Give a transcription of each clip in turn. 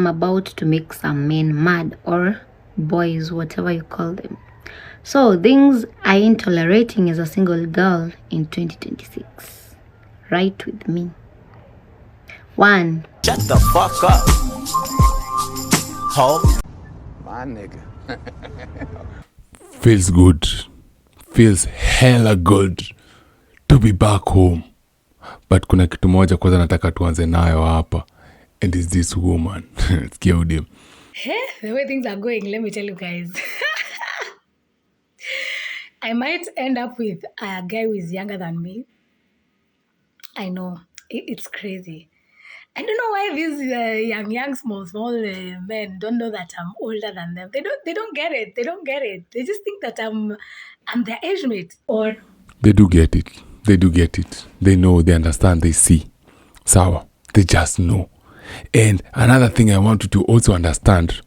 I'm about to make some men mad, or boys, whatever you call them. So things I ain't tolerating as a single girl in 2026. Right with me. 1. Shut the fuck up. Ho. My nigga. Feels good. Feels hella good to be back home. But kuna kitu moja kwanza nataka tuanze nayo hapa. And it's this woman. Sikia udem. The way things are going, let me tell you guys. I might end up with a guy who is younger than me. I know. It's crazy. I don't know why these young, small men don't know that I'm older than them. They don't get it. They don't get it. They just think that I'm their age mate. Or They do get it. They do get it. They know, they understand, they see. Sawa. They just know. And another thing I want you to also understand,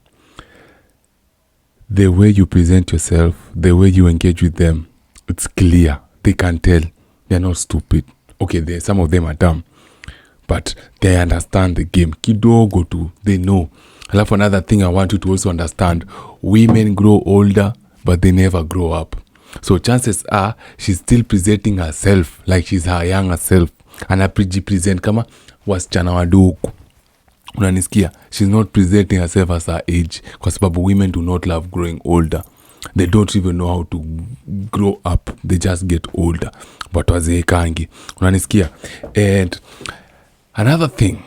the way you present yourself, the way you engage with them, it's clear. They can tell. They're not stupid. Okay, some of them are dumb, but they understand the game. Kidogo tu, they know. Alafu another thing I want you to also understand, women grow older, but they never grow up. So chances are, she's still presenting herself like she's her younger self. Anapresent kama wasichana wadogo. Unanisikia? She's not presenting herself as her age. Kwa sababu women do not love growing older. They don't even know how to grow up. They just get older. But wazeekangi. Unanisikia? And another thing,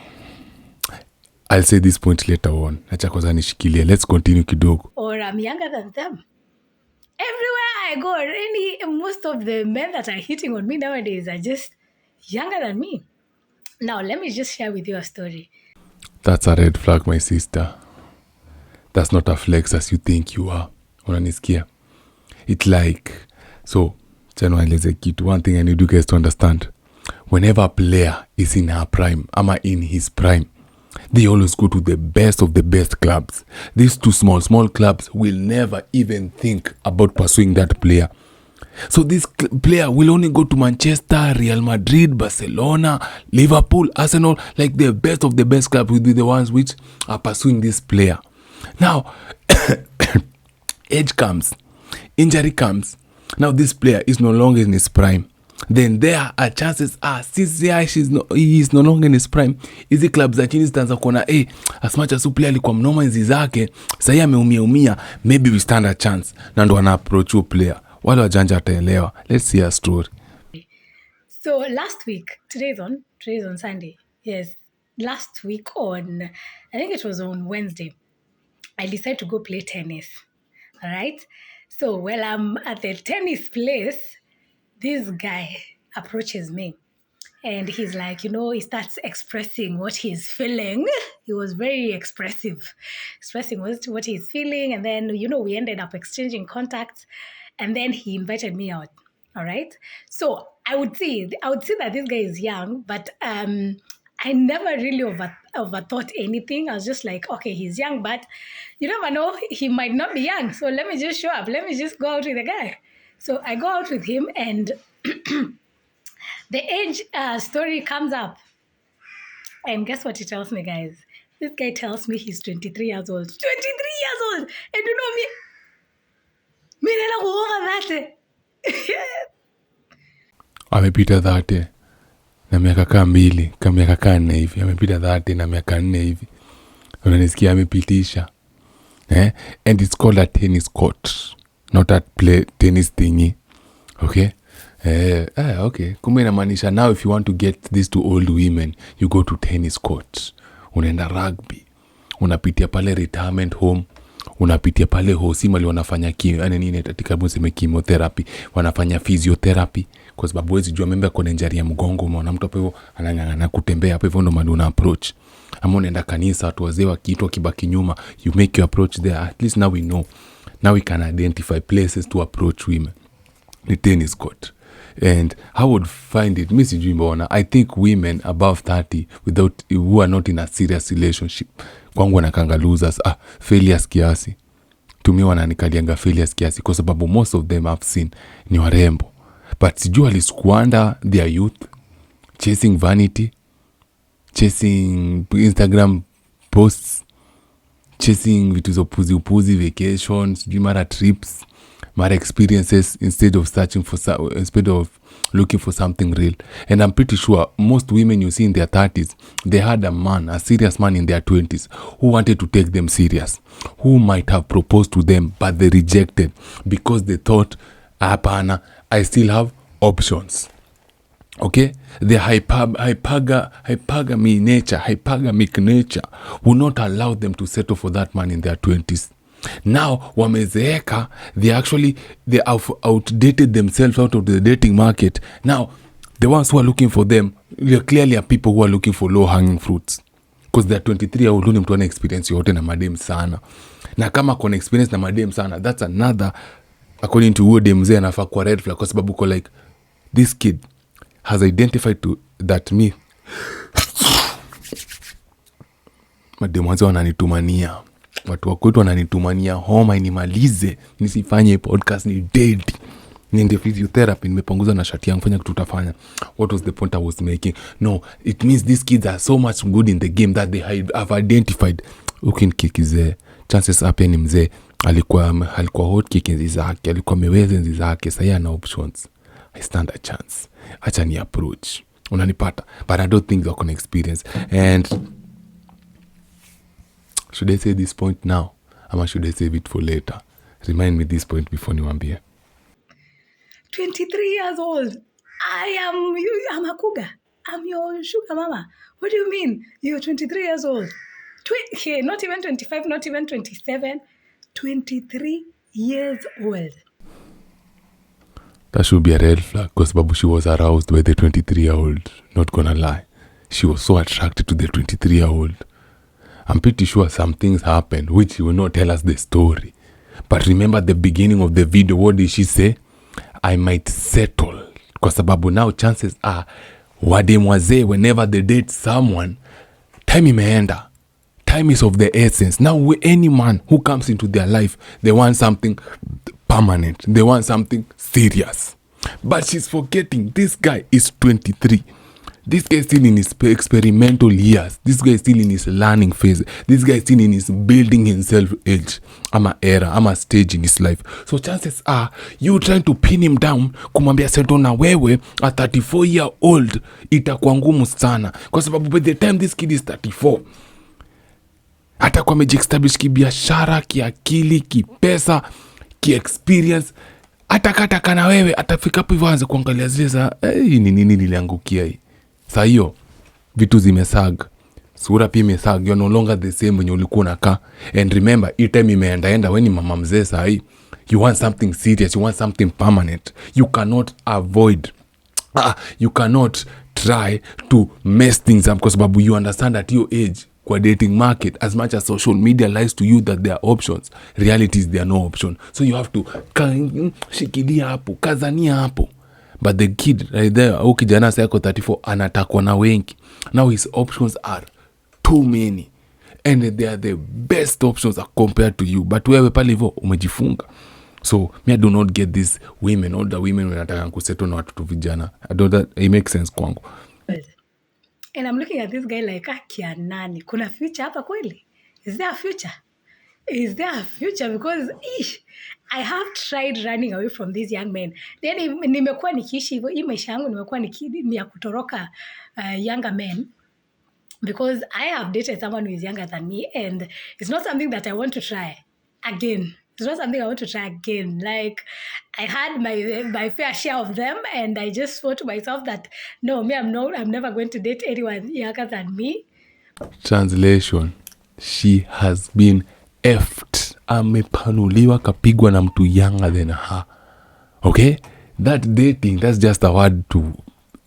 I'll say this point later on. Acha kwanza nishikilie. Let's continue kidogo. or I'm younger than them. Everywhere I go, most of the men that are hitting on me nowadays are just younger than me. Now, let me just share with you a story. That's a red flag, my sister. That's not a flex as you think you are. Unanisikia? It's like, so, chanoeleze kitu. One thing I need you guys to understand. Whenever a player is in her prime, ama in his prime, they always go to the best of the best clubs. These two small clubs will never even think about pursuing that player. So this player will only go to Manchester, Real Madrid, Barcelona, Liverpool, Arsenal, like the best of the best clubs will be the ones which are pursuing this player. Now, age comes, injury comes. Now this player is no longer in his prime. Then there are chances since he is no longer in his prime, hizi clubs za chini zitaanza kuona as much as player alikuwa mnoma enzi zake, sasa ameumia, maybe we stand a chance. Na ndo ana approach player. Wale wajanja ataelewa. Let's see a story. So last week, today's on Sunday. Yes, last week on, I think it was on Wednesday, I decided to go play tennis. All right. So while I'm at the tennis place, this guy approaches me and he's like, he starts expressing what he's feeling. He was very expressive, expressing what he's feeling. And then, we ended up exchanging contacts and then he invited me out. All right. So I would see that this guy is young, but I never really overthought anything. I was just like, okay, he's young, but you never know, he might not be young. So let me just show up. Let me just go out with the guy. So I go out with him and the age story comes up. And guess what he tells me, guys? This guy tells me he's 23 years old. 23 years old! And you know me? Me nena kuoga dhate. Amepita dhate na miaka kaa 2, kama miaka kaa 4 hivi. Amepita dhate na miaka 4 hivi. Unanisikia amepitisha. And it's called a tennis court. Not a play tennis thingy. Okay? Okay. Kumbe inamaanisha now if you want to get these two old women, you go to tennis courts. Unaenda rugby. Unapitia pale retirement home. Unapitia pale hosimali wanafanya chemotherapy. Wanafanya physiotherapy. Kwa sababu wezi jua membe kone njari ya mgongo. Unaona mtu hapo hivyo anang'ang'ana kutembea hapo hivyo ndo madu una approach. Ama unaenda kanisa watu wazee wakiitwa kibaki nyuma. You make your approach there. At least now we know. Now we can identify places to approach women. The tennis court. And I would find it, Missy Jimbona, I think women above 30 who are not in a serious relationship, kwangu wanakanga losers, failures kiasi. To me wananikalianga failures kiasi kwa sababu most of them I've seen ni warembo. But sijui walisquander their youth, chasing vanity, chasing Instagram posts, chasing vitu za upuzi vacations, sijui mara trips, mara experiences instead of looking for something real. And I'm pretty sure most women you see in their 30s, they had a serious man in their 20s who wanted to take them serious, who might have proposed to them but they rejected because they thought, hapana, I still have options. Okay, the hypergamic nature will not allow them to settle for that man in their 20s. Now wamezeeka, they have outdated themselves out of the dating market. Now the ones who are looking for them clearly are people who are looking for low hanging fruits, because they're 23 au mtu ana experience yote na madem sana, na kama kuna experience na madem sana, that's another, according to huo dem mzee anafaa kwa red flag, kwa sababu uko like this kid has identified to that me. Madem wanzo wananitumania, watu wakwetu wananitumania homa inimalize, nisifanye podcast, ni dead, niende physiotherapy, nimepunguza na shati yangu, fanya kitu utafanya. What was the point I was making? No, it means these kids are so much good in the game that they have identified. Ukinkikize chances up ni mzee alikuwa hot kick enzi zake, alikuwa meweza enzi zake, sasa ana options. I stand a chance, acha ni approach, unanipata, but I don't think they're gonna experience. And should I say this point now, or should I save it for later? Remind me this point before niwaambie. 23 years old. I'm a cougar. I'm your sugar mama. What do you mean? You're 23 years old. Not even 25, not even 27. 23 years old. That should be a red flag, because Babu, she was aroused by the 23-year-old. Not gonna lie. She was so attracted to the 23-year-old. I'm pretty sure some things happened, which she will not tell us the story. But remember the beginning of the video, what did she say? I might settle. Kwa sababu now chances are, wadem wazee, whenever they date someone, time imeenda. Time is of the essence. Now any man who comes into their life, they want something permanent. They want something serious. But she's forgetting this guy is 23. This guy is still in his experimental years. This guy is still in his learning phase. This guy is still in his building himself age. Ama era, ama stage in his life. So chances are, you trying to pin him down, kumwambia settle na wewe, a 34-year-old, itakuwa ngumu sana. Kwa sababu by the time this kid is 34, atakuwa amejiestablish kibiashara, kiakili, kipesa, kiexperience. Atakataka na wewe, atafika hapo hivyo aanze kuangalia zile za ni nini niliangukia hii. Saa hiyo vitu zimesaga, sura pia imesaga, you're no longer the same when ulikuwa unakaa. And remember, hii time imeenda when ni mama mzee saa hii. You want something serious, you want something permanent. You cannot avoid, you cannot try to mess things up, because babu, you understand at your age, kwa dating market, as much as social media lies to you that there are options, reality is there are no option. So you have to shikilia hapo, kazania hapo. But the kid right there, kijana sayako 34, anatakwa na wengi. Now his options are too many, and they are the best options compared to you. But wewe pale hivyo umejifunga. So me, I do not get these women, all the women wanataka kusettle na watoto vijana. I don't, that it makes sense kwangu. And I'm looking at this guy like, kia nani? Kuna future hapa kweli? Is there a future? Is there a future? Because I have tried running away from these young men. Then nimekuwa nikiishi hivyo, hii maisha yangu nimekuwa ni ya kutoroka younger men. Because I have dated someone who is younger than me, and it's not something that I want to try again. It's not something I want to try again. Like, I had my fair share of them, and I just thought to myself that, no, I'm never going to date anyone younger than me. Translation: she has been effed. Amepanuliwa, kapigwa na mtu younger than her. Okay? That dating, that's just a word to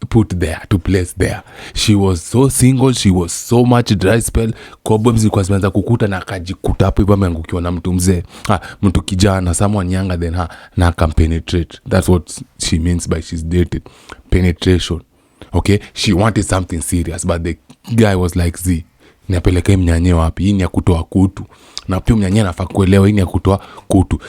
put there, to place there. She was so single, she was so much dry spell. Cobwebs zilikuwa zimeanza kukuta na akajikuta hapo hivyo ameangukiwa na mtu mzee. Mtu kijana, someone younger than her, na akampenetrate. That's what she means by she's dated. Penetration. Okay? She wanted something serious, but the guy was like, Niapeleke mnyanye wapi? Hii ni ya kutoa kutu. Na pia mnyanye anafaa kuelewa hii ni ya kutoa kutu.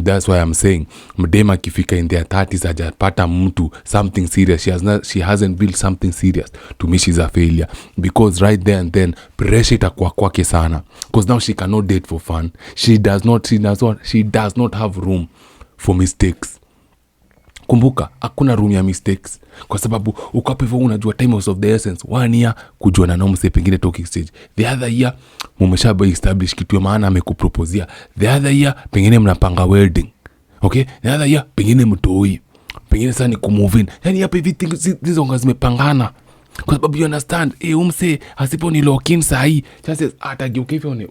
That's why I'm saying mdema akifika in their 30s hajapata mtu something serious, she hasn't built something serious, to me she's a failure, because right there and then pressure itakuwa kwake sana, because now she cannot date for fun. She does not have room for mistakes. Kumbuka, hakuna room ya mistakes. Kwa sababu uko hapo hivyo unajua time of the essence. 1 year kujua na mse pengine talking stage. The other year mmeshaba establish kitu ya maana amekupropozea. The other year pengine mnapanga wedding. Okay? The other year pengine mtoi. Pengine sasa ni kumove in. Yaani hapa hivi hizo anga zimepangana. Kwa sababu you understand, umse asipo ni lock in sahi. Chances atageuka hivyo ni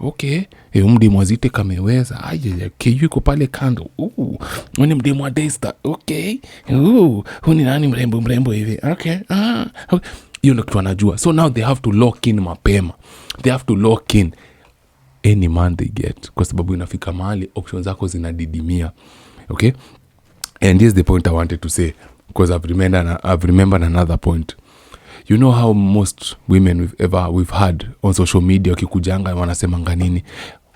okay. Mdemu azite kameweza. Aje yuko pale kando. Ni mdemu wa Daystar. Okay. Huni nani mrembo hivi. Okay. Hiyo ndio kitu anajua. So now they have to lock in mapema. They have to lock in any man they get. Kwa sababu inafika mahali options zako zinadidimia. Okay? And here's the point I wanted to say, because I've remembered another point. You know how most women we've had on social media wakikujanga wanasemanga nini?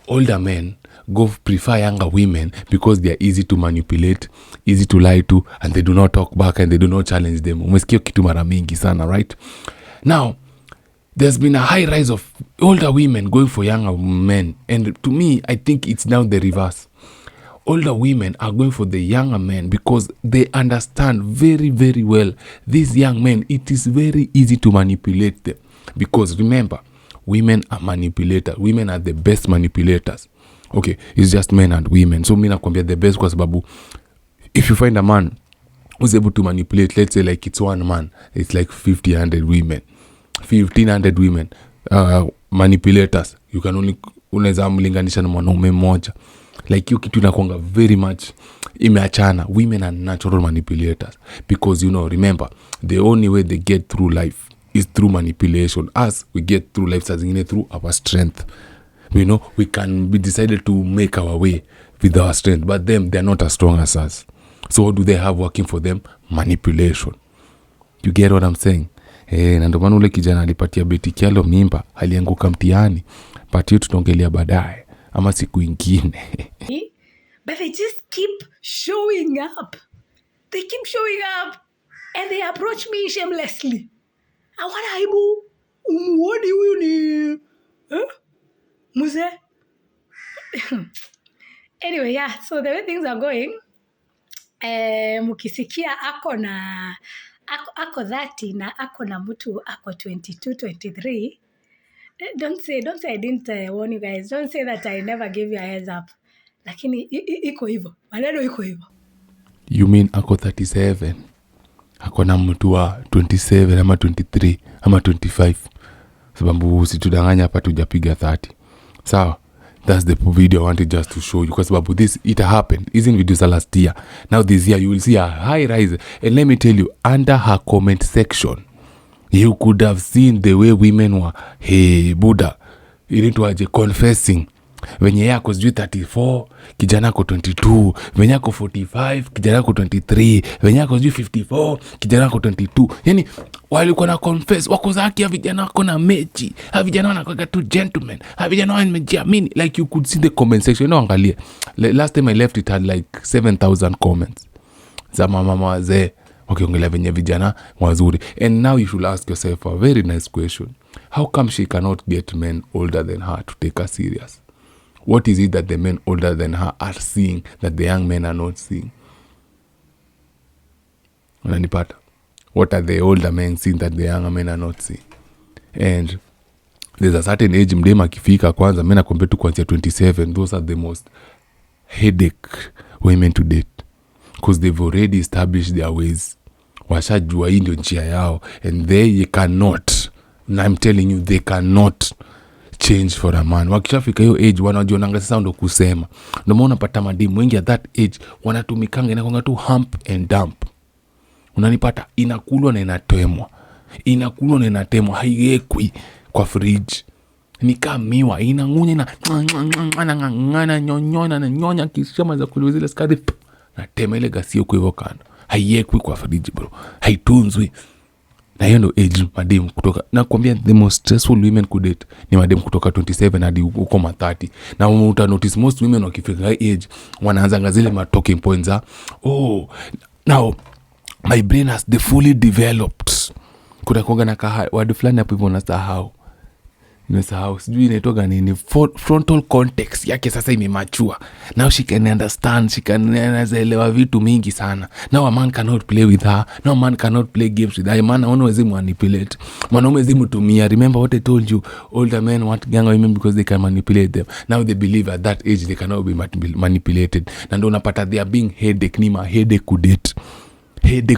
Older men prefer younger women because they are easy to manipulate, easy to lie to, and they do not talk back and they do not challenge them. Umesikia kitu mara mingi sana, right? Now, there's been a high rise of older women going for younger men, and to me, I think it's now the reverse. Older women are going for the younger men because they understand very, very well these young men. It is very easy to manipulate them, because remember, women are manipulators. Women are the best manipulators. Okay, it's just men and women. So mina nakwambia the best kwa sababu if you find a man who's able to manipulate, let's say like it's one man, it's like 1,500 women, 1,500 women manipulators. You can only unaweza mlinganisha na mwanaume mmoja. Like you kitu inakuanga very much imeachana. Women are natural manipulators because, you know, remember, the only way they get through life is through manipulation. Us, we get through life as through our strength. You know, we can be decided to make our way with our strength, but them, they're not as strong as us. So what do they have working for them? Manipulation. You get what I'm saying? Na ndio maana ule kijana alipatia Betty Kialo mimba, alianguka mtihani. But hiyo tutaongelea baadaye ama siku ingine. But they just keep showing up. They keep showing up and they approach me shamelessly. Awana aibu, umuoni huyu ni Muze? Anyway, yeah, so the way things are going, mukisikia ako 30 na ako na mtu ako 22, 23. Don't say I didn't warn you guys. Don't say that I never gave you a heads up. Lakini iko hivyo. Maneno iko hivyo. You mean ako 37? Ako na mtu wa 27 ama 23 ama 25. Sababu usitudanganya hapa tujapiga 30. Sawa? That's the video I wanted just to show you, because sababu it happened. Isn't videos last year. Now this year you will see a high rise. And let me tell you, under her comment section, you could have seen the way women were, hey Buddha, ilitwaje, confessing. Venye yako sijui 34, kijana yako 22, venye yako 45, kijana yako 23, venye yako sijui 54, kijana yako 22. Yani walikuwa na confess, wako zaki ya vijana wako na mechi, ha vijana wanakuwa tu gentlemen, ha vijana wamejiamini. Like you could see the comment section. You know, angalia. Last time I left it had like 7,000 comments. Za mama wazee wakiongelea venye vijana wazuri. And now you should ask yourself a very nice question. How come she cannot get men older than her to take her serious? What is it that the men older than her are seeing that the young men are not seeing? Unanipata? What are the older men seeing that the younger men are not seeing? And there's a certain age mdema akifika kwanza, mena compare to kwanzia 27, those are the most headache women to date, because they've already established their ways. Washajua hii ndio njia yao, and they cannot, and I'm telling you, they cannot change for a man. Wakishafika hiyo age wanajionanga sasa ndo kusema. Ndio maana unapata madimu wengi at that age wanatumikanga inakonga tu hump and dump. Unanipata? Inakulwa na inatemwa. Inakulwa na inatemwa, haiwekwi kwa fridge. Ni kama miwa, inangunya na nyonyona na nyonya kishama za kuliwa zile skadi na tema ile gasio kwa hivyo kando. Haiwekwi kwa fridge bro. Haitunzwi. Na hiyo ndo age madem kutoka, nakwambia the most stressful women could date ni madem kutoka 27 hadi uko 30. Na uta notice most women wakifika age wanaanza zile ma talking points now my brain has the fully developed. Kuna kuanga na word fulani hapo hivyo nasahau sijui inaitoga nini, frontal cortex yake sasa imemachua. Now she can understand, she can elewa vitu mingi sana. Now a man cannot play with her, now a man cannot play games with her. Man hawezi manipulate, mwanaume hawezi mtumia. Remember what I told you, older men want younger women because they can manipulate them. Now they believe at that age they cannot be manipulated, na ndio unapata they are being headache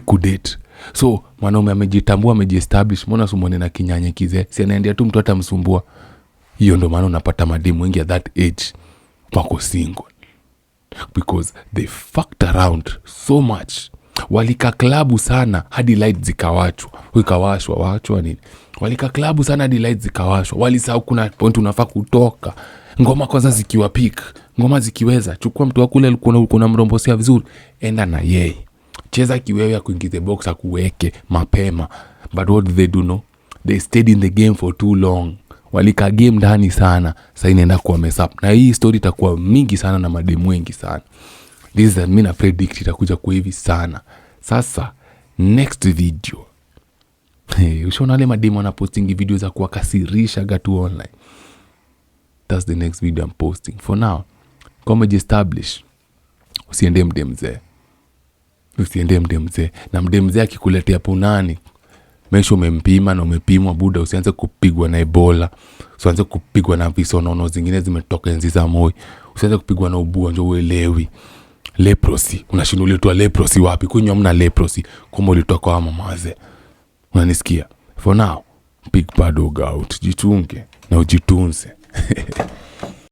kudate. So mwanaume amejitambua, amejiestablish, mbona sumone na kinyanye kize, si anaendea tu mtu hata msumbua. Hiyo ndo maana unapata mademu wengi at that age wako single, because they fucked around so much. Walika klabu sana hadi light zikawashwa nini. Walika klabu sana hadi light zikawashwa. Walisahau kuna point unafaa kutoka. Ngoma kwanza zikiwa peak, ngoma zikiweza, chukua mtu wako ule kuna mrombosia vizuri, enda na yeye. Cheza kiwewe ya kuingize box akuweke mapema. But what do they do? No, they stayed in the game for too long. Walika game ndani sana, sasa inaenda kuwa mess up. Na hii story itakuwa mingi sana na mademu wengi sana. This is mimi na predict itakuja kwa hivi sana. Sasa next video, ushaona wale mademu wanaposting video za kuwakasirisha gatu online. That's the next video I'm posting. For now, kama establish, usiende mdemze. Na mdemze akikuletea punani, mesho umempima na umepimwa buda, usianze kupigwa na Ebola, usianze kupigwa na visonono zingine zimetoka enzi za Moi, usianze kupigwa na ubua ndio uelewi. Leprosy, unashinda ulitoa leprosy wapi? Kunywa mna leprosy, kumbe ulitoa kwa mamaze. Unanisikia? For now, big bad dog out. Jichunge na ujitunze.